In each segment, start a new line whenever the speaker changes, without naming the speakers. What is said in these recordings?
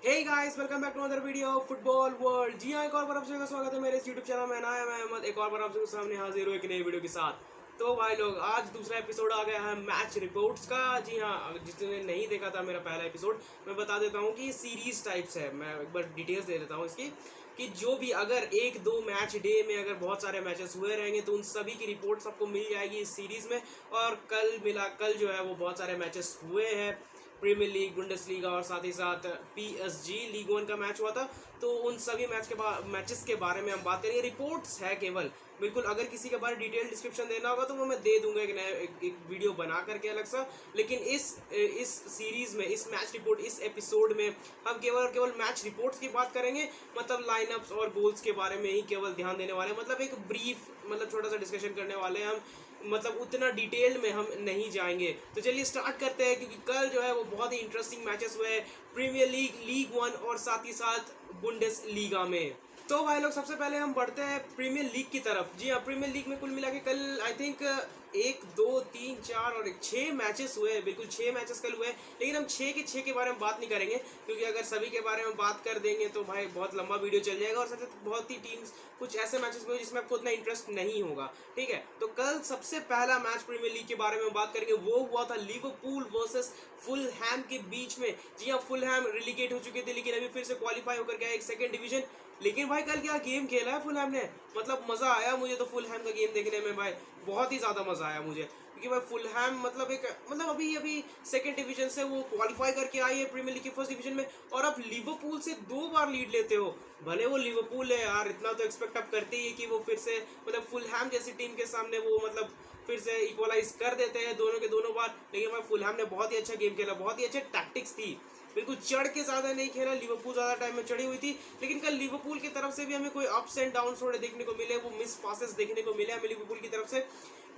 Hey guys, welcome back to other video of football world. जी हाँ, एक और बार आप सभी का स्वागत है मेरे इस यूट्यूब चैनल में। मैं अहमद एक और बार आप सभी के सामने हाजिर हूँ एक नई वीडियो के साथ। तो भाई लोग, आज दूसरा एपिसोड आ गया है मैच रिपोर्ट्स का। जी हाँ, जिसने नहीं देखा था मेरा पहला एपिसोड, मैं बता देता हूँ कि सीरीज टाइप्स है। मैं एक बार डिटेल्स दे देता हूँ इसकी कि जो भी अगर एक दो मैच डे में अगर बहुत सारे मैचेस हुए रहेंगे तो उन सभी की रिपोर्ट्स आपको मिल जाएगी इस सीरीज में। और कल जो है वो बहुत सारे मैचेस हुए हैं, प्रीमियर लीग, बुंडेसलीगा और साथ ही साथ पीएसजी लीग वन का मैच हुआ था। तो उन सभी मैचेस के बारे में हम बात करेंगे। रिपोर्ट्स है केवल, बिल्कुल। अगर किसी के बारे डिटेल डिस्क्रिप्शन देना होगा तो वो मैं दे दूंगा एक वीडियो बना करके अलग सा। लेकिन इस सीरीज में, इस मैच रिपोर्ट, इस एपिसोड में हम केवल मैच रिपोर्ट्स की बात करेंगे। मतलब लाइनअप्स और गोल्स के बारे में ही केवल ध्यान देने वाले हैं। मतलब एक ब्रीफ, मतलब छोटा सा डिस्कशन करने वाले हैं हम। मतलब उतना डिटेल में हम नहीं जाएंगे। तो चलिए स्टार्ट करते हैं, क्योंकि कल जो है वो बहुत ही इंटरेस्टिंग मैचेस हुए प्रीमियर लीग, लीग वन और साथ ही साथ बुंडेस लीगा में। तो भाई लोग, सबसे पहले हम बढ़ते हैं प्रीमियर लीग की तरफ। जी हाँ, प्रीमियर लीग में कुल मिला के कल आई थिंक 1 2 3 4 और 6 मैचेस हुए हैं। बिल्कुल 6 मैचेस कल हुए हैं। लेकिन हम 6 के 6 के बारे में बात नहीं करेंगे, क्योंकि अगर सभी के बारे में बात कर देंगे तो भाई बहुत लंबा वीडियो चल जाएगा। और साथ ही बहुत ही टीम्स, कुछ ऐसे मैचेस हुए जिसमें आपको उतना इंटरेस्ट नहीं होगा। ठीक है, तो कल सबसे पहला मैच प्रीमियर लीग के बारे में बात करेंगे, वो हुआ था लिवरपूल वर्सेस फुलहैम के बीच में। जी हाँ, फुलहैम रिलीगेट हो चुके थे, लेकिन अभी फिर से क्वालिफाई होकर गया एक सेकंड डिवीजन। लेकिन भाई कल क्या गेम खेला है फुलहैम ने। मतलब मजा आया मुझे तो फुलहैम का गेम देखने में भाई, बहुत ही ज्यादा मजा आया मुझे। क्योंकि भाई फुलहैम मतलब अभी सेकंड डिवीजन से वो क्वालिफाई करके आई है प्रीमियर लीग की फर्स्ट डिवीजन में, और अब लिवरपूल से 2 बार लीड लेते हो। भले वो लिवरपूल है यार, इतना तो एक्सपेक्ट आप करते ही है कि वो फिर से मतलब फुलहैम जैसी टीम के सामने वो मतलब फिर से इक्वलाइज कर देते हैं दोनों के दोनों बार। लेकिन भाई फुलहैम ने बहुत ही अच्छा गेम खेला, बहुत ही अच्छे टैक्टिक्स थी। बिल्कुल चढ़ के ज्यादा नहीं खेला, लिवरपूल ज्यादा टाइम में चढ़ी हुई थी। लेकिन कल लिवरपूल की तरफ से भी हमें कोई अप्स एंड डाउन थोड़े देखने को मिले, वो मिस पासेस देखने को मिले हमें लिवरपूल की तरफ से।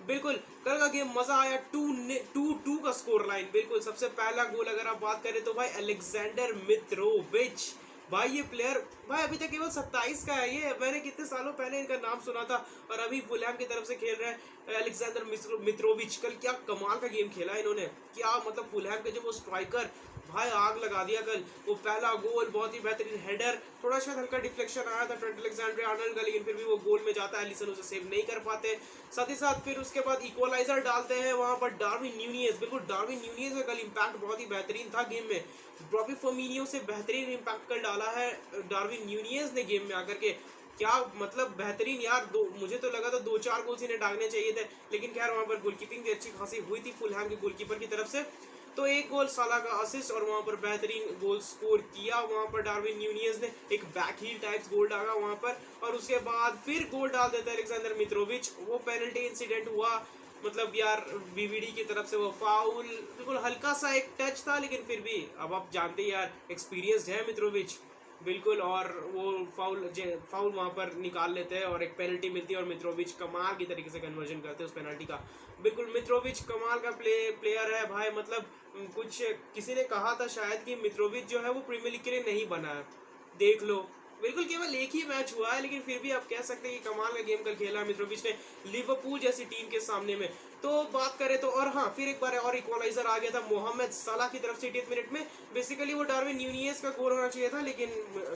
बिल्कुल कल का गेम मजा आया। 2-2 का स्कोर लाइन। बिल्कुल सबसे पहला गोल अगर आप बात करें तो भाई अलेक्जेंडर मित्रोविच। भाई ये प्लेयर भाई अभी तक केवल 27 का है। ये मैंने कितने सालों पहले इनका नाम सुना था, और अभी फुलहैम की तरफ से खेल रहे हैं अलेक्जेंडर मित्रोविच। कल क्या कमाल का गेम खेला इन्होंने, क्या मतलब फुलहैम के जो वो स्ट्राइकर, भाई आग लगा दिया कल। वो पहला गोल बहुत ही बेहतरीन हेडर, थोड़ा शायद हल्का डिफ्लेक्शन आया था ट्रेंट अलेक्जेंडर-आर्नोल्ड का, लेकिन फिर भी वो गोल में जाता है, एलिसन उसे सेव नहीं कर पाते। साथ ही साथ फिर उसके बाद इक्वलाइजर डालते हैं वहां पर डार्विन न्यूनीज। बिल्कुल डार्विन न्यूनीज का कल इंपैक्ट बहुत ही बेहतरीन था गेम में। बॉबी फर्मिनियो से बेहतरीन इंपैक्ट कल डाला है डार्विन न्यूनीज ने गेम में आकर के। क्या मतलब बेहतरीन यार। मुझे तो लगा था 2-4 गोल्स इन्हें डालने चाहिए थे, लेकिन खैर वहां पर गोलकीपिंग भी अच्छी खासी हुई थी फुलहैम के गोलकीपर की तरफ से। तो एक गोल साला का असिस्ट, और वहां पर बेहतरीन गोल स्कोर किया वहां पर डार्विन न्यूनीज ने। एक बैक हील टाइप्स गोल डाला वहां पर, और उसके बाद फिर गोल डाल देता है अलेक्जेंडर मित्रोविच। वो पेनल्टी इंसिडेंट हुआ, मतलब यार वीवीडी की तरफ से वो फाउल, बिल्कुल हल्का सा एक टच था, लेकिन फिर भी अब आप जानते हैं यार, एक्सपीरियंस्ड है मित्रोविच। बिल्कुल, और वो फाउल वहां पर निकाल लेते हैं और एक पेनल्टी मिलती है, और मित्रोविच कमाल की तरीके से कन्वर्जन करते हैं उस पेनल्टी का। बिल्कुल मित्रोविच कमाल का प्लेयर है भाई। मतलब कुछ किसी ने कहा था शायद कि मित्रोविच जो है वो प्रीमियर लीग के लिए नहीं बना है। देख लो, बिल्कुल केवल एक ही मैच हुआ है, लेकिन फिर भी आप कह सकते हैं कि कमाल का गेम कल खेला मित्रोविच ने लिवरपूल जैसी टीम के सामने में। तो बात करें तो, और हाँ, फिर एक बार और इक्वलाइजर आ गया था मोहम्मद सलाह की तरफ से 80th मिनट में। बेसिकली वो डार्विन न्यूनीज का गोल होना चाहिए था, लेकिन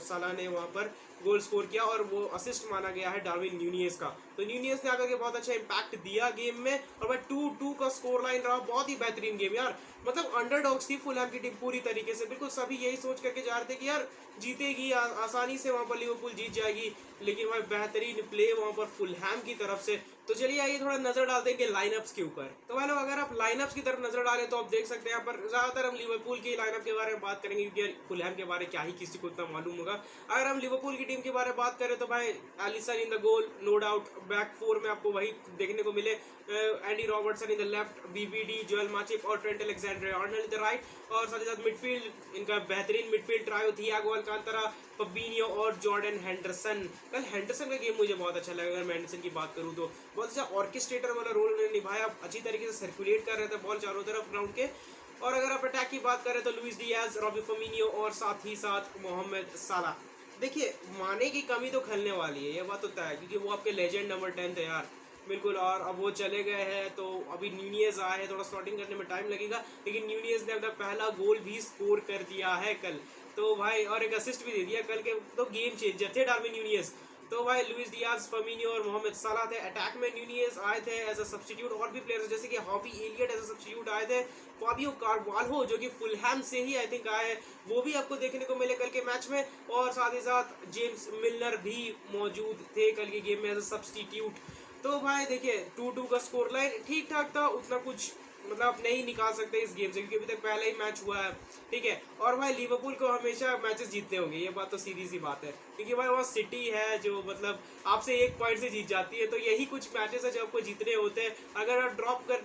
सलाह ने वहां पर गोल स्कोर किया, और वो असिस्ट माना गया है डार्विन न्यूनीज का। तो न्यूनीज ने आकर के बहुत अच्छा इंपैक्ट दिया गेम में, और भाई 2-2 का स्कोर लाइन रहा। बहुत ही बेहतरीन गेम यार। मतलब अंडरडॉग्स थी फुलहैम की टीम पूरी तरीके से। बिल्कुल सभी यही सोच करके जा रहे थे कि यार जीतेगी, आसानी से वहां पर लिवरपूल जीत जाएगी, लेकिन भाई बेहतरीन प्ले वहां पर फुलहैम की तरफ से। तो चलिए आइए थोड़ा नजर डालते हैं कि लाइनअप्स के ऊपर। तो भाई लोग, अगर आप लाइनअप्स की तरफ नजर डालें तो आप देख सकते हैं यहाँ पर ज्यादातर हम लिवरपूल की लाइनअप के बारे में बात करेंगे, क्योंकि फुलहैम के बारे में क्या ही किसी को इतना मालूम होगा। अगर हम लिवरपूल की टीम के बारे में बात करें तो भाई Alisson in the goal, no doubt. Back four में आपको वही देखने को मिले, Andy Robertson in the left, VVD, Joel Matip और Trent Alexander Arnold in the right, और साथ ही साथ मिडफील्ड इनका बेहतरीन midfield trio, Thiago Alcantara, Fabinho और जॉर्डन हेंडरसन। कल हेंडरसन का गेम मुझे बहुत अच्छा लगा। अगर मैं हेंडरसन की बात करूं तो बहुत अच्छा ऑर्केस्ट्रेटर वाला रोल उन्होंने निभाया, अच्छी तरीके से सर्कुलेट कर रहे थे बॉल चारों तरफ ग्राउंड के। और अगर आप अटैक की बात करें तो लुइस डियाज, रॉबी फर्मिनियो और साथ ही साथ मोहम्मद साला। देखिए, माने की कमी तो खलने वाली है, ये बात होता है, क्योंकि वो आपके लेजेंड नंबर 10 थे यार। बिल्कुल, और अब वो चले गए हैं, तो अभी न्यूनीज आए हैं, थोड़ा स्टार्टिंग करने में टाइम लगेगा, लेकिन न्यूनीज ने अपना पहला गोल भी स्कोर कर दिया है कल। तो भाई और एक असिस्ट भी दे दिया कल के, तो गेम चेंजर थे डार्विन न्यूनियस। तो भाई लुइस डियाज, फर्मिनियो और मोहम्मद सलाह थे अटैक में। न्यूनियस आए थे एज अ सब्स्टिट्यूट, और भी प्लेयर्स जैसे कि Harvey Elliott as a substitute आए थे। फाबियो कार्वाल्हो जो कि फुलहैम से ही आई थिंक आए हैं, वो भी आपको देखने को मिले कल के मैच में। और साथ ही साथ जेम्स मिलर भी मौजूद थे कल के गेम में एज अ सब्स्टिट्यूट। तो भाई देखिए 2-2 का स्कोर लाइन ठीक ठाक था, उतना कुछ मतलब आप नहीं निकाल सकते इस गेम से, क्योंकि अभी तक पहला ही मैच हुआ है, ठीक है। और भाई लिवरपूल को हमेशा मैचेस जीतने होंगे, ये बात तो सीधी सी बात है, क्योंकि भाई वहाँ सिटी है जो मतलब आपसे 1 पॉइंट से जीत जाती है। तो यही कुछ मैचेस है जो आपको जीतने होते हैं। अगर आप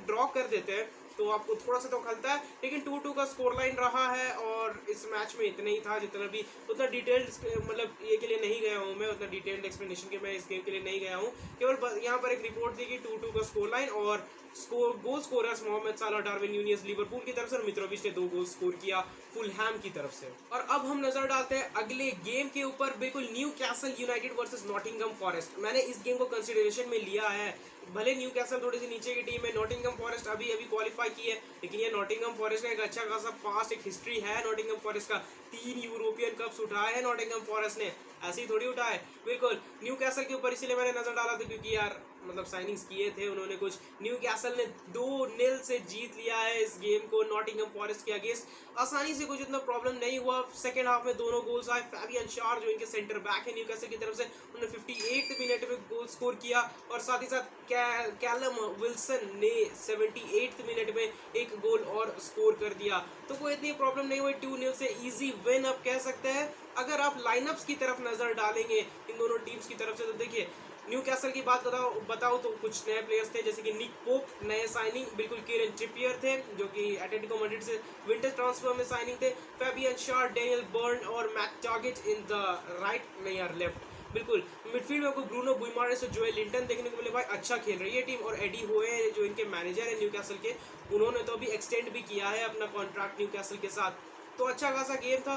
ड्रॉ कर देते हैं तो आपको थोड़ा सा तो खलता है, लेकिन 2-2 का स्कोर लाइन रहा है। और इस मैच में इतना ही था, जितना भी उतना डिटेल्ड मतलब ये के लिए नहीं गया हूँ मैं, उतना डिटेल्ड एक्सप्लेनेशन के मैं इस गेम के लिए नहीं गया हूँ। केवल यहाँ पर एक रिपोर्ट दी कि 2-2 का स्कोर लाइन, और गोल स्कोरर्स मोहम्मद साला, डार्विन न्यूनियस लिवरपूल की तरफ से, और मित्रोविच ने 2 गोल स्कोर किया फुलहैम की तरफ से। और अब हम नजर डालते हैं अगले गेम के ऊपर, बिल्कुल Newcastle United versus Nottingham forest. मैंने इस गेम को कंसिडरेशन में लिया है, भले न्यूकैसल थोड़ी सी नीचे की टीम है, नॉटिंघम फॉरेस्ट अभी क्वालिफाई की है, लेकिन ये नॉटिंघम फॉरेस्ट का एक अच्छा खासा पास्ट एक हिस्ट्री है। नॉटिंघम फॉरेस्ट का 3 यूरोपियन कप्स उठाए हैं नॉटिंघम फॉरेस्ट ने, ऐसे ही थोड़ी उठाए। बिल्कुल न्यूकैसल के ऊपर इसीलिए मैंने नजर डाला था, क्योंकि यार मतलब साइनिंग्स किए थे उन्होंने कुछ। न्यूकैसल ने 2-0 से जीत लिया है इस गेम को नॉटिंघम फॉरेस्ट के अगेंस्ट आसानी से, कुछ इतना प्रॉब्लम नहीं हुआ। सेकंड हाफ में दोनों गोल्स आए। फैबियन शार जो इनके सेंटर बैक है न्यूकैसल की तरफ से, उन्होंने 58 मिनट में गोल स्कोर किया, और साथ ही साथ कैलम विल्सन ने 78 मिनट में एक गोल और स्कोर कर दिया। तो कोई इतनी प्रॉब्लम नहीं हुई, 2-0 से इजी विन आप कह सकते हैं। अगर आप लाइनअप्स की तरफ नजर डालेंगे इन दोनों टीम्स की तरफ से, तो देखिए न्यूकैसल की बात बताओ तो कुछ नए प्लेयर्स थे, जैसे कि निक पोप नए साइनिंग, बिल्कुल कीरन ट्रिपियर थे जो कि एटलेटिको मैड्रिड से विंटर ट्रांसफर में साइनिंग थे। फैबियन शार, डेनियल बर्न और Matt Target in the right नहीं यार लेफ्ट। बिल्कुल मिडफील्ड में आपको ब्रूनो गुइमारेस और जोएल लिंटन देखने को मिले। भाई अच्छा खेल रही है टीम, और एडी होए जो इनके मैनेजर है न्यूकैसल के, उन्होंने तो अभी एक्सटेंड भी किया है अपना कॉन्ट्रैक्ट न्यूकैसल के साथ। तो अच्छा खासा गेम था।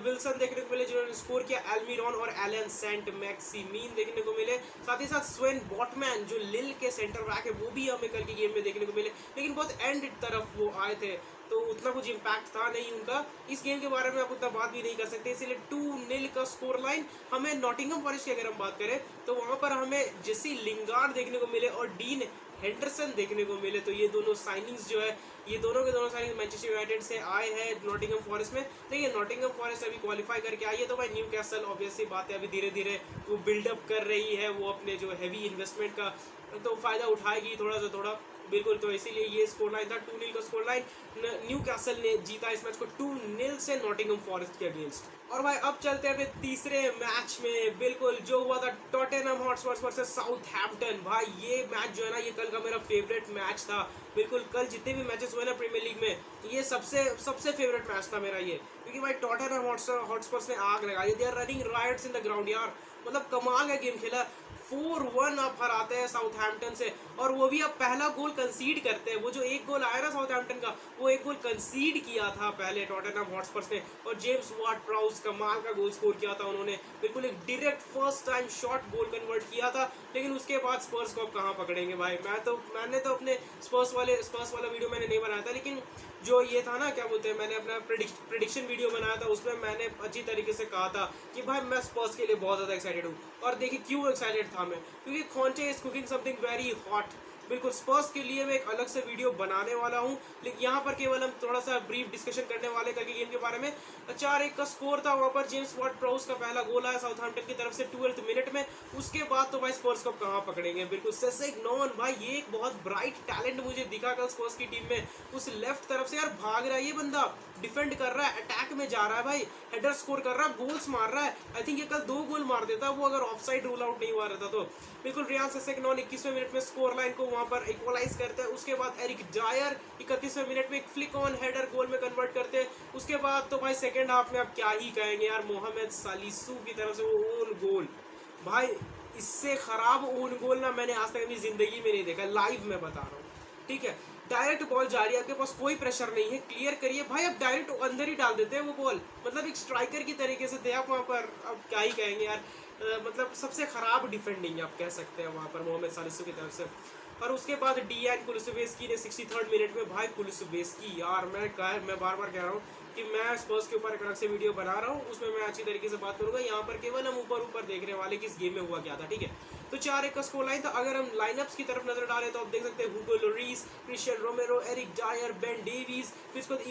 विल्सन देखने को मिले जिन्होंने स्कोर किया, एल्मिरॉन और एलन सेंट मैक्सिमीन देखने को मिले। साथ ही साथ स्वेन बॉटमैन जो लिल के सेंटर बैक है, वो भी हमें कल के गेम में देखने को मिले, लेकिन बहुत एंड तरफ वो आए थे, तो उतना कुछ इम्पैक्ट था नहीं उनका। इस गेम के बारे में आप उतना बात भी नहीं कर सकते, इसीलिए 2-0 का स्कोर लाइन। हमें नॉटिंघम फॉरेस्ट की अगर हम बात करें तो वहाँ पर हमें जेसी लिंगार्ड देखने को मिले और डीन हेंडरसन देखने को मिले। तो ये दोनों साइनिंग्स जो है, ये दोनों के दोनों साइनिंग मैनचेस्टर यूनाइटेड से आए हैं नॉटिंघम फॉरेस्ट में। देखिए नॉटिंघम फॉरेस्ट अभी क्वालिफाई करके आई है, तो भाई न्यूकैसल ऑब्वियसली बात है अभी धीरे धीरे वो बिल्डअप कर रही है, वो अपने जो हैवी इन्वेस्टमेंट का तो फायदा उठाएगी थोड़ा। बिल्कुल, तो इसीलिए ये स्कोर लाइन था 2-0 का स्कोर लाइन। न्यूकैसल ने जीता इस मैच को 2-0 से नॉटिंघम फॉरेस्ट के अगेंस्ट। और भाई अब चलते हैं तीसरे मैच में, बिल्कुल जो हुआ था टॉटेनहम हॉटस्पर्स वर्सेस साउथहैम्पटन। भाई ये मैच जो है ना, ये कल का मेरा फेवरेट मैच था। बिल्कुल कल जितने भी मैचेस हुए ना प्रीमियर लीग में, ये सबसे फेवरेट मैच था मेरा ये, क्योंकि भाई टॉटेनहम हॉटस्पर्स ने आग लगाई। They are running riots in the ground यार, मतलब कमाल का गेम खेला। 4-1 आप हराते हैं साउथहैम्पटन से, और वो भी अब पहला गोल कंसीड करते हैं। वो जो एक गोल आया ना साउथहैम्पटन का, वो एक गोल कंसीड किया था पहले टॉटेनहम हॉटस्पर्स ने, और जेम्स वार्ड प्राउस कमाल का गोल स्कोर किया था उन्होंने। बिल्कुल एक डायरेक्ट फर्स्ट टाइम शॉट गोल कन्वर्ट किया था, लेकिन उसके बाद स्पर्स को अब कहाँ पकड़ेंगे भाई। मैंने तो अपने स्पर्स वाला वीडियो मैंने नहीं बनाया था, लेकिन जो ये था ना, क्या बोलते हैं, मैंने अपना प्रेडिक्शन वीडियो बनाया था, उसमें मैंने अच्छी तरीके से कहा था कि भाई मैं स्पर्स के लिए बहुत ज़्यादा एक्साइटेड हूँ। और देखिए क्यों एक्साइटेड था मैं, क्योंकि Conte is cooking something very hot. बिल्कुल स्पर्स के लिए मैं एक अलग से वीडियो बनाने वाला हूँ, लेकिन यहाँ पर केवल हम थोड़ा सा ब्रीफ डिस्कशन करने वाले करके गेम के बारे में। 4-1 का स्कोर था, वहाँ पर जेम्स वार्ड प्राउस का पहला गोल आया साउथहैम्पटन की तरफ से 12th मिनट में। उसके बाद तो भाई स्पर्स को कहाँ पकड़ेंगे। बिल्कुल सेसेग्नॉन भाई, ये एक बहुत ब्राइट टैलेंट मुझे दिखा कल स्पर्स की टीम में। उस लेफ्ट तरफ से यार भाग रहा है ये बंदा, डिफेंड कर रहा है, अटैक में जा रहा है भाई, हेडर स्कोर कर रहा है, गोल्स मार रहा है। आई थिंक ये कल 2 गोल मार देता वो अगर ऑफसाइड रूल आउट नहीं हुआ रहता तो। बिल्कुल रियान सेसेग्नॉन 21वें मिनट में स्कोर लाइन को वहां पर इक्वलाइज करते हैं। उसके बाद एरिक डायर 31वें मिनट में एक फ्लिक ऑन हेडर गोल में कन्वर्ट करते हैं। उसके बाद तो भाई सेकंड हाफ में आप क्या ही कहेंगे यार, मोहम्मद सालिसू की तरफ से वो ओन गोल, भाई इससे खराब ओन गोल ना मैंने आज तक अपनी जिंदगी में नहीं देखा, लाइव में बता रहा हूँ, ठीक है। डायरेक्ट बॉल जा रही है, आपके पास कोई प्रेशर नहीं है, क्लियर करिए भाई, अब डायरेक्ट अंदर ही डाल देते हैं वो बॉल, मतलब एक स्ट्राइकर की तरीके से थे आप वहाँ पर। अब क्या ही कहेंगे यार, मतलब सबसे खराब डिफेंडिंग आप कह सकते हैं वहाँ पर मोहम्मद सालिसू की तरफ से। और उसके बाद डियान कुलुसेवेस्की ने 63rd मिनट में, भाई कुलुसेवेस्की यार मैं बार बार कह रहा हूँ कि मैं स्पर्स के ऊपर एक अलग से वीडियो बना रहा हूँ, उसमें मैं अच्छी तरीके से बात करूंगा। यहाँ पर केवल हम ऊपर देखने वाले कि इस गेम में हुआ क्या था, ठीक है। तो 4-1 का स्कोर लाइन था। अगर हम लाइनअप्स की तरफ नजर डालें तो आप देख सकते हैं Hugo Lloris, Cristian Romero, Eric Dier, Ben Davies, फिर उसके बाद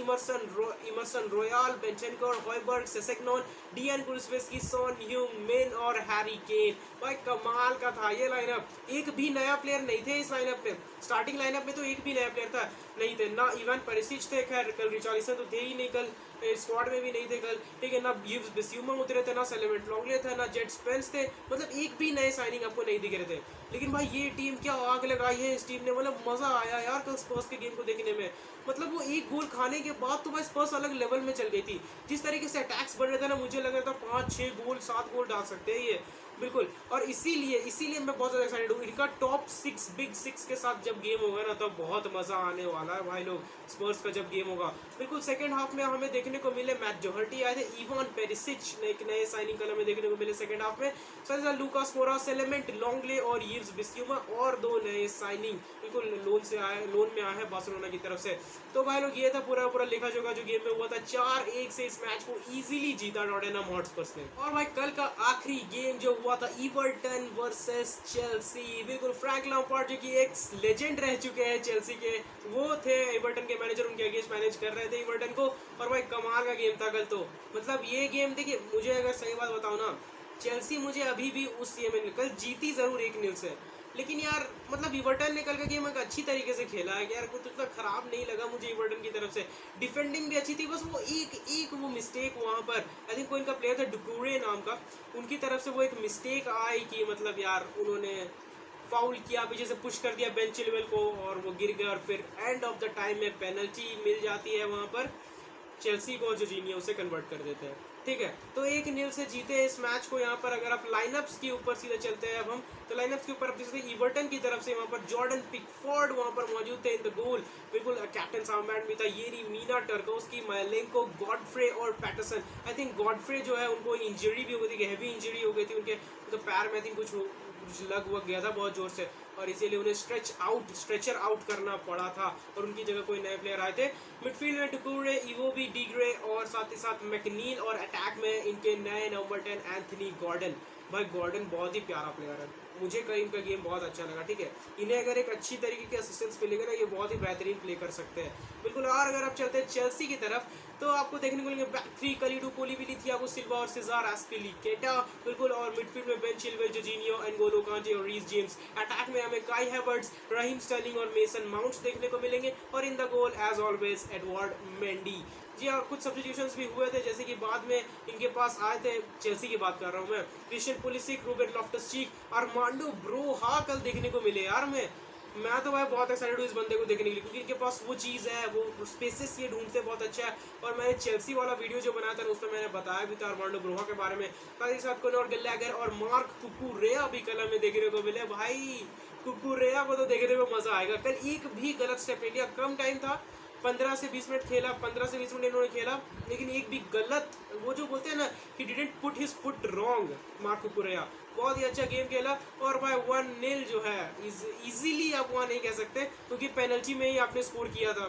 इमर्सन रॉयल, बेंटेनकर, हॉयबर्ग, सेसेग्नॉन, डियान कुलुसेवस्की, सन ह्यूमिन और हैरी केन। भाई कमाल का था ये लाइनअप। एक भी नया प्लेयर नहीं थे इस लाइनअप में। स्टार्टिंग लाइनअप में तो एक भी नया प्लेयर था नहीं थे, ना इवान पेरिसिच थे, खैर कल रिचार्लिसन तो थे ही नहीं, कल स्क्वाड में भी नहीं थे कल, ठीक है। ना यूव्स बिस्यूमा उतरे थे, ना सेलेमेंट लॉन्गले थे, ना जेट स्पेंस थे, मतलब एक भी नए साइनिंग आपको नहीं दिख रहे थे। लेकिन भाई ये टीम क्या आग लगाई है इस टीम ने, मतलब मजा आया यार कल स्पर्स के गेम को देखने में। मतलब वो एक गोल खाने के बाद तो भाई स्पर्स अलग लेवल में चल गई थी। जिस तरीके से अटैक्स बढ़ रहे थे ना, मुझे लग रहा था 5-6 गोल 7 गोल डाल सकते हैं ये, बिल्कुल। और इसीलिए मैं बहुत ज़्यादा एक्साइटेड हूँ। इनका टॉप 6 बिग 6 के साथ जब गेम होगा ना तब तो बहुत मज़ा आने वाला है भाई लोग, स्पर्स का जब गेम होगा। बिल्कुल सेकंड हाफ में हमें देखने को मिले मैट जोहर्टी आए थे, इवान पेरिसिच एक नए साइनिंग कल हमें देखने को मिले सेकंड हाफ में, साथ लूकास मोरा, सेलेमेंट लॉन्गले और यूव्स बिस्यूमा और 2 नए साइनिंग बिल्कुल लोन में आए हैं बार्सिलोना की तरफ से। तो भाई लोग ये था पूरा लिखा जोखा जो गेम में हुआ था। 4-1 से इस मैच को इजीली जीता टॉटेनहम हॉटस्पर्स ने। और भाई कल का आखिरी गेम जो हुआ था एवर्टन वर्सेस चेल्सी, बिल्कुल फ्रैंक लैम्पार्ड जो कि एक लेजेंड रह चुके हैं चेल्सी के, वो थे एवर्टन के मैनेजर, उनके अगेंस्ट मैनेज कर रहे थे एवर्टन को। और भाई कमाल का गेम था कल तो, मतलब ये गेम देखिए, मुझे अगर सही बात बताऊं ना, चेल्सी मुझे अभी भी उस ये में कल जीती जरूर 1-0 से, लेकिन यार मतलब एवर्टन ने कल का गेम एक अच्छी तरीके से खेला है यार, कुछ उतना खराब नहीं लगा मुझे एवर्टन की तरफ से। डिफेंडिंग भी अच्छी थी, बस वो एक वो मिस्टेक वहाँ पर, आई थिंक कोई इनका प्लेयर था डुकूरे नाम का, उनकी तरफ से वो एक मिस्टेक आई कि मतलब यार उन्होंने फाउल किया, पीछे से पुश कर दिया बेन चिलवेल को और वो गिर गया, और फिर एंड ऑफ द टाइम में पेनल्टी मिल जाती है वहाँ पर चेल्सी को, जो जीनियो उसे कन्वर्ट कर देते हैं, ठीक है। तो 1-0 से जीते इस मैच को। यहाँ पर अगर आप लाइनअप्स के ऊपर सीधे चलते हैं अब हम, तो लाइनअप्स के ऊपर आप जैसे एवर्टन की तरफ से वहाँ पर जॉर्डन पिकफोर्ड वहाँ पर मौजूद थे इन द गोल, बिल्कुल कैप्टन सामबैंड भी था, येरी मीना, टर्कोस्की, मैलेंको, गॉडफ्रे और पैटरसन। आई थिंक गॉडफ्रे जो है उनको इंजरी भी हो गई थी, हैवी इंजरी हो गई थी उनके, तो पैर में आई थिंक कुछ लग वग गया था बहुत जोर से, और इसीलिए उन्हें स्ट्रेचर आउट करना पड़ा था, और उनकी जगह कोई नए प्लेयर आए थे। मिडफील्ड में टुकुरे, इवोबी, डिग्रे और साथ ही साथ मैकनील, और अटैक में इनके नए नंबर 10 एंथनी गॉर्डन। भाई गॉर्डन बहुत ही प्यारा प्लेयर है, मुझे कल इनका गेम बहुत अच्छा लगा, ठीक है। इन्हें अगर एक अच्छी तरीके की असिस्टेंस मिलेगा ना, ये बहुत ही बेहतरीन प्ले कर सकते हैं, बिल्कुल। और अगर आप चलते हैं चेल्सी की तरफ, तो आपको देखने को मिलेंगे बैक 3 कलीडू कोलिबाली, थियागो सिल्वा और सिजार एस्पिलिकेटा, बिल्कुल। और मिडफील्ड में बेन चिलवेल, जोर्जिनियो, एनगोलो कांटे और रीस जेम्स। अटैक में हमें काई हैवर्ट्स, रहीम स्टर्लिंग और मेसन माउंट्स देखने को मिलेंगे, और in the goal as always Edouard Mendy. जी हाँ, कुछ सब्स्टिट्यूशंस भी हुए थे, जैसे कि बाद में इनके पास आए थे, चेल्सी की बात कर रहा हूँ मैं, Christian Pulisic, Ruben Loftus Cheek, Armando Broja कल देखने को मिले यार। मैं तो भाई बहुत एक्साइटेड हूँ इस बंदे को देखने के लिए, क्योंकि इनके पास वो चीज़ है, वो स्पेसेस ये ढूंढते बहुत अच्छा है। और मैंने चेल्सी वाला वीडियो जो बनाया था उसमें मैंने बताया भी था अरमांडो ब्रोहा के बारे में, साथ ही साथ कोनर गैलेगर और मार्क कुकुरेया भी कल हमें देखने को मिले। भाई कुकुरेया को तो देखने में मजा आएगा। कल एक भी गलत स्टेप नहीं लिया, कम टाइम था, 15 से 20 मिनट खेला, 15 से 20 मिनट इन्होंने खेला, लेकिन एक भी गलत, वो जो बोलते हैं ना, he didn't put his foot wrong, mark कुकुरेया बहुत ही अच्छा गेम खेला। और भाई 1-0 जो है इजीली आप वहाँ नहीं कह सकते, क्योंकि पेनल्टी में ही आपने स्कोर किया था,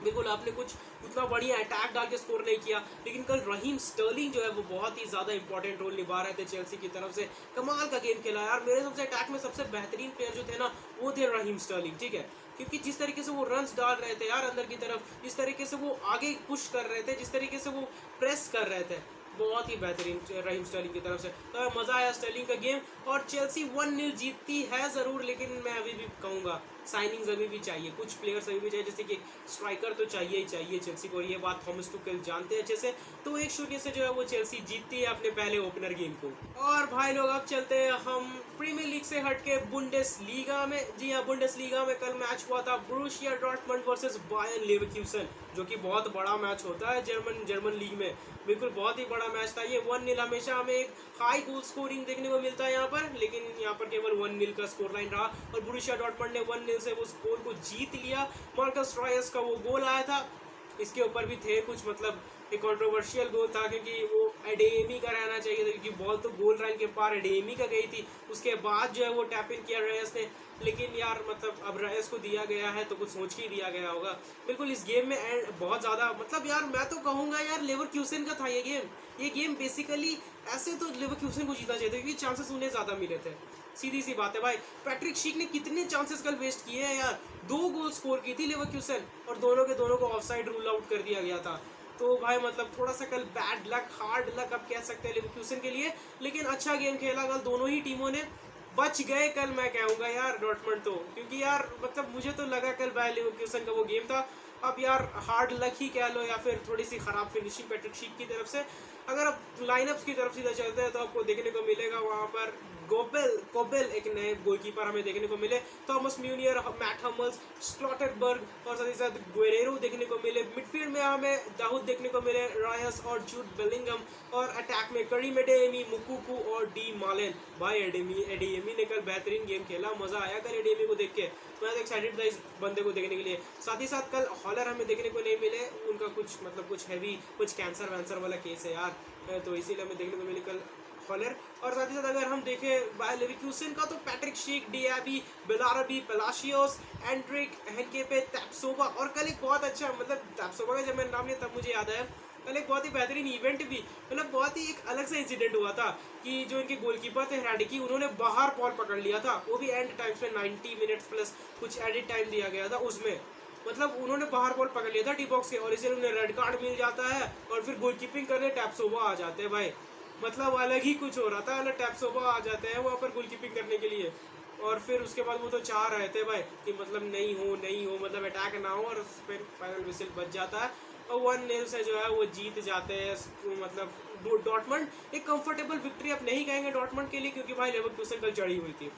बिल्कुल। आपने कुछ उतना बढ़िया अटैक डाल के स्कोर नहीं किया, लेकिन कल रहीम स्टर्लिंग जो है वो बहुत ही ज़्यादा इंपॉर्टेंट रोल निभा रहे थे चेल्सी की तरफ से, कमाल का गेम खेला यार। मेरे सबसे अटैक में सबसे बेहतरीन प्लेयर जो थे ना, वो थे रहीम स्टर्लिंग, ठीक है, क्योंकि जिस तरीके से वो रन्स डाल रहे थे यार अंदर की तरफ, जिस तरीके से वो आगे पुश कर रहे थे, जिस तरीके से वो प्रेस कर रहे थे, बहुत ही बेहतरीन रहीम स्टर्लिंग की तरफ से। तो मज़ा आया स्टर्लिंग का गेम। और चेल्सी 1-0 जीतती है ज़रूर, लेकिन मैं अभी भी कहूँगा साइनिंग्स अभी भी चाहिए, कुछ प्लेयर्स अभी भी चाहिए, जैसे कि स्ट्राइकर तो चाहिए ही चाहिए चेल्सी को, ये बात थॉमस टुकेल जानते हैं अच्छे से। तो 1-0 से जो है वो चेल्सी जीतती है अपने पहले ओपनर गेम को। और भाई लोग अब चलते हैं हम प्रीमियर लीग से हट के बुंडेसलीगा में। जी हाँ, बुंडेसलीगा में कल मैच हुआ था Borussia Dortmund versus Bayern Leverkusen, जो कि बहुत बड़ा मैच होता है जर्मन लीग में, बिल्कुल बहुत ही बड़ा मैच था ये। 1-0 हमेशा हमें एक हाई गोल स्कोरिंग देखने को मिलता है यहाँ पर, लेकिन यहाँ पर केवल 1-0 का स्कोर लाइन रहा, और बोरुसिया डॉर्टमंड ने 1-0 से वो स्कोर को जीत लिया। मार्कस रॉयस का वो गोल आया था, इसके ऊपर भी थे कुछ, मतलब एक कंट्रोवर्शियल गोल था, क्योंकि वो एडेमी का रहना चाहिए था, क्योंकि बॉल तो गोल लाइन के पार एडेमी का गई थी। उसके बाद जो है वो टैप इन किया रेयस ने, लेकिन यार मतलब अब रेयस को दिया गया है तो कुछ सोच के ही दिया गया होगा। बिल्कुल इस गेम में एंड बहुत ज़्यादा मतलब यार मैं तो कहूँगा यार लेवरक्यूसेन का था ये गेम बेसिकली। ऐसे तो लेवरक्यूसेन को जीतना चाहिए था, क्योंकि चांसेस उन्हें ज़्यादा मिले थे। सीधी सी बात है भाई, पैट्रिक शीक ने कितने चांसेस कल वेस्ट किए हैं यार। 2 गोल स्कोर की थी लेवरक्यूसेन और दोनों के दोनों को ऑफसाइड रूल आउट कर दिया गया था। तो भाई मतलब थोड़ा सा कल बैड लक, हार्ड लक अब कह सकते हैं लेवरक्यूसेन के लिए, लेकिन अच्छा गेम खेला कल दोनों ही टीमों ने। बच गए कल मैं कहूँगा यार डॉर्टमंड तो, क्योंकि यार मतलब मुझे तो लगा कल भाई लेवरक्यूसेन का वो गेम था। अब यार हार्ड लक ही कह लो या फिर थोड़ी सी ख़राब फिनिशिंग पैट्रिक शीक की तरफ से। अगर आप लाइनअप्स की तरफ सीधा चलते हैं तो आपको देखने को मिलेगा वहाँ पर कोबेल एक नए गोलकीपर हमें देखने को मिले, थॉमस म्यूनियर, मैट हम्मल्स, स्लॉटरबर्ग और साथ ही साथ गुएरेरो देखने को मिले। मिडफील्ड में हमें दाऊद देखने को मिले, रायस और जूड बेलिंगम, और अटैक में करीम एडेमी, मुकुकू और डी मालेन। भाई एडेमी ने कल बेहतरीन गेम खेला, मज़ा आया कल एडेमी को देख के। मैं तो एक्साइटेड था इस बंदे को देखने के लिए। साथ ही साथ कल हॉलर हमें देखने को नहीं मिले, उनका कुछ हैवी कुछ कैंसर वैंसर वाला केस है यार, तो इसीलिए हमें देखने को मिले कल हॉलर। और साथ ही साथ अगर हम देखें बायर लेवरक्यूसेन का तो पैट्रिक शीक, डियाबी, बेलारबी, पेलाशियोस, एंड्रिक, हेनकेपे, टैप्सोवा। और कल एक बहुत अच्छा मतलब टैप्सोवा का जब मैंने नाम लिया तब मुझे याद आया कल एक बहुत ही बेहतरीन इवेंट भी, मतलब बहुत ही एक अलग सा इंसिडेंट हुआ था कि जो इनके गोलकीपर थे हैडिकी, उन्होंने बाहर बॉल पकड़ लिया था, वो भी एंड टाइम्स में 90 मिनट्स प्लस कुछ एडिट टाइम दिया गया था उसमें। मतलब उन्होंने बाहर बॉल पकड़ लिया था डी बॉक्स के और इसलिए उन्हें रेड कार्ड मिल जाता है और फिर गोलकीपिंग करने टैप्सोवा आ जाते हैं भाई। मतलब अलग ही कुछ हो रहा था, अलग टैप्सोवा आ जाते हैं वहाँ पर गोलकीपिंग करने के लिए। और फिर उसके बाद वो तो चाह रहे थे भाई कि मतलब नहीं हो मतलब अटैक ना हो, और फिर फाइनल विसिल बच जाता है और 1-0 से जो है वो जीत जाते हैं। मतलब डॉर्टमंड एक कंफर्टेबल विक्ट्री अब नहीं कहेंगे डॉर्टमंड के लिए, क्योंकि भाई लेवरक्यूसेन कल चढ़ी हुई थी।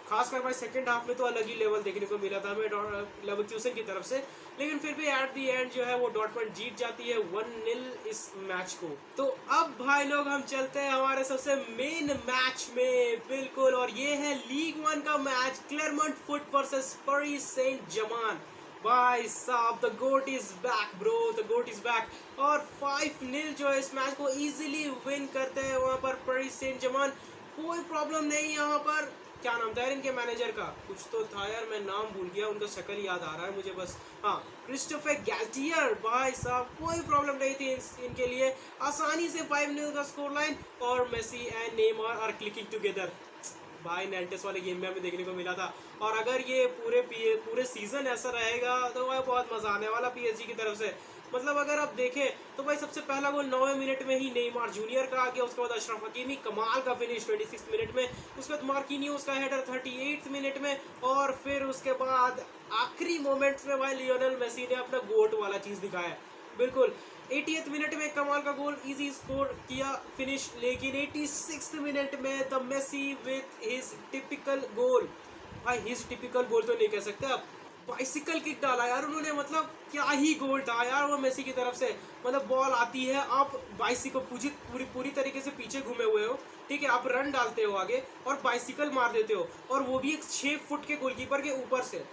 खासकर भाई सेकंड हाफ में तो अलग ही लेवल देखने को मिला था हमें लेवरक्यूसेन की तरफ से, लेकिन फिर भी एट दी एंड जो है वो डॉर्टमंड जीत जाती है 1-0 इस मैच को। तो अब भाई लोग हम चलते हैं हमारे सबसे मेन मैच में, बिल्कुल, और ये है लीग 1 का match, Clermont Foot versus Paris Saint Germain. भाई साहब the GOAT is back bro, the GOAT is back. और 5-0 जो है इस मैच को इजीली विन करते हैं वहाँ पर पारिस सेंट जर्मन। कोई प्रॉब्लम नहीं यहाँ पर। क्या नाम था यार इनके मैनेजर का, कुछ तो था यार, मैं नाम भूल गया, उनका शक्ल याद आ रहा है मुझे बस, हाँ, क्रिस्टोफर गैल्टियर। भाई साहब कोई प्रॉब्लम नहीं थी इनके लिए, आसानी से 5-0 का स्कोर लाइन, और Messi and Neymar are clicking together. भाई नेल्टेस वाले गेम में हमें देखने को मिला था, और अगर ये पूरे सीजन ऐसा रहेगा तो भाई बहुत मजा आने वाला पीएसजी की तरफ से। मतलब अगर आप देखें तो भाई सबसे पहला गोल 9वें मिनट में ही नेमार जूनियर का आ गया, उसके बाद अशरफ हकीमी कमाल का फिनिश 26 मिनट में, उसके बाद मार्किनियोस का हेडर 38 मिनट में, और फिर उसके बाद आखिरी मोमेंट्स में भाई लियोनेल मेसी ने अपना गोट वाला चीज़ दिखाया। बिल्कुल 80th मिनट में कमाल का गोल इजी स्कोर किया फिनिश, लेकिन 86th मिनट में the Messi with his typical goal. भाई हिज टिपिकल गोल तो नहीं कह सकते आप, बाइसिकल किक डाला यार उन्होंने, मतलब क्या ही गोल था यार वो मेसी की तरफ से। मतलब बॉल आती है, आप बाइसिकल पूरी तरीके से पीछे घूमे हुए हो, ठीक है, आप रन डालते हो आगे और बाइसिकल मार देते हो, और वो भी एक 6 फुट के गोलकीपर के ऊपर से।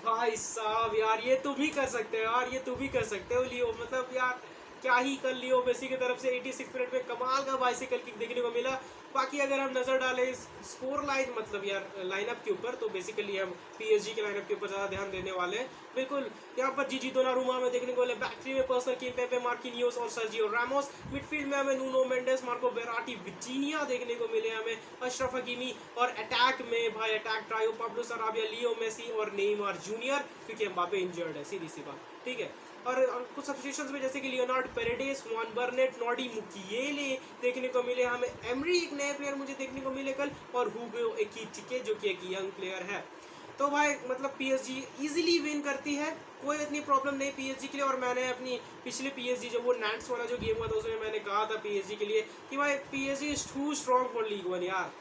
भाई साहब यार ये तुम ही कर सकते हो यार, ये तुम ही कर सकते हो लियो, मतलब यार क्या ही कर लियो मेसी की तरफ से। 86 मिनट में कमाल का बाइसिकल किक देखने को मिला। बाकी अगर हम नज़र डालें इस स्कोर लाइन मतलब यार लाइनअप के ऊपर, तो बेसिकली हम पीएसजी के लाइनअप के ऊपर ज़्यादा ध्यान देने वाले हैं। बिल्कुल यहाँ पर जीजी दोनारुमा में देखने को मिले, बैकथ्री में पर्सनल किम्पेम्पे, मार्किनियोस और सर्जियो रामोस, मिडफील्ड में हमें Nuno Mendes, Marco Verratti, Vitinha देखने को मिले हमें, अशरफ हकीमी, और अटैक में भाई attack trio, Pablo Sarabia, Leo Messi और नेमार जूनियर, क्योंकि एम्बापे इंजर्ड है, सीधी सी बात, ठीक है। और कुछ सब्स्टिट्यूशंस में जैसे कि लियोनार्ड पेरेडेस, जुआन बर्नेट, नॉडी मुकिएले देखने को मिले हमें, एमरी एक नए प्लेयर मुझे देखने को मिले कल, और हुगो एकिचिके जो कि एक यंग प्लेयर है। तो भाई मतलब पीएसजी इजीली विन करती है, कोई इतनी प्रॉब्लम नहीं पीएसजी के लिए। और मैंने अपनी पिछले पीएसजी जो वो नैट्स वाला जो गेम हुआ था उसमें मैंने कहा था पीएसजी के लिए कि भाई PSG is too strong for league 1 यार,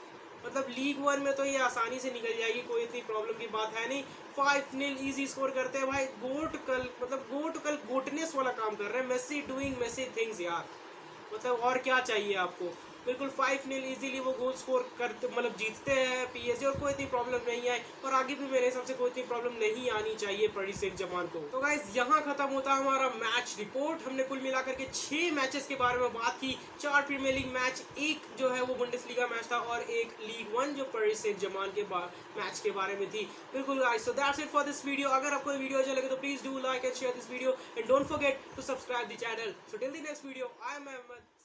मतलब लीग 1 में तो ये आसानी से निकल जाएगी, कोई इतनी प्रॉब्लम की बात है नहीं। 5-0 इजी स्कोर करते हैं भाई। गोट कल गोटनेस वाला काम कर रहे हैं, मेसी डूइंग मेसी थिंग्स यार, मतलब और क्या चाहिए आपको। बिल्कुल 5-0 इजीली वो गोल स्कोर करते मतलब जीतते हैं पीएसजी और कोई इतनी प्रॉब्लम नहीं आई और आगे भी मेरे हिसाब से कोई इतनी प्रॉब्लम नहीं आनी चाहिए पेरिस सेंट जर्मेन को। तो गाइस यहाँ खत्म होता है हमारा मैच रिपोर्ट। हमने कुल मिलाकर के 6 मैचेस के बारे में बात की, 4 प्रीमियर लीग मैच, एक जो है वो बुंडेसलीगा मैच था और एक लीग 1 जो पेरिस सेंट जर्मेन के मैच के बारे में थी। बिल्कुल guys, so that's it for this video. अगर आपको वीडियो अच्छा लगे तो please do like and share this video and don't forget to subscribe the channel. So till the next video, I am Ahmad.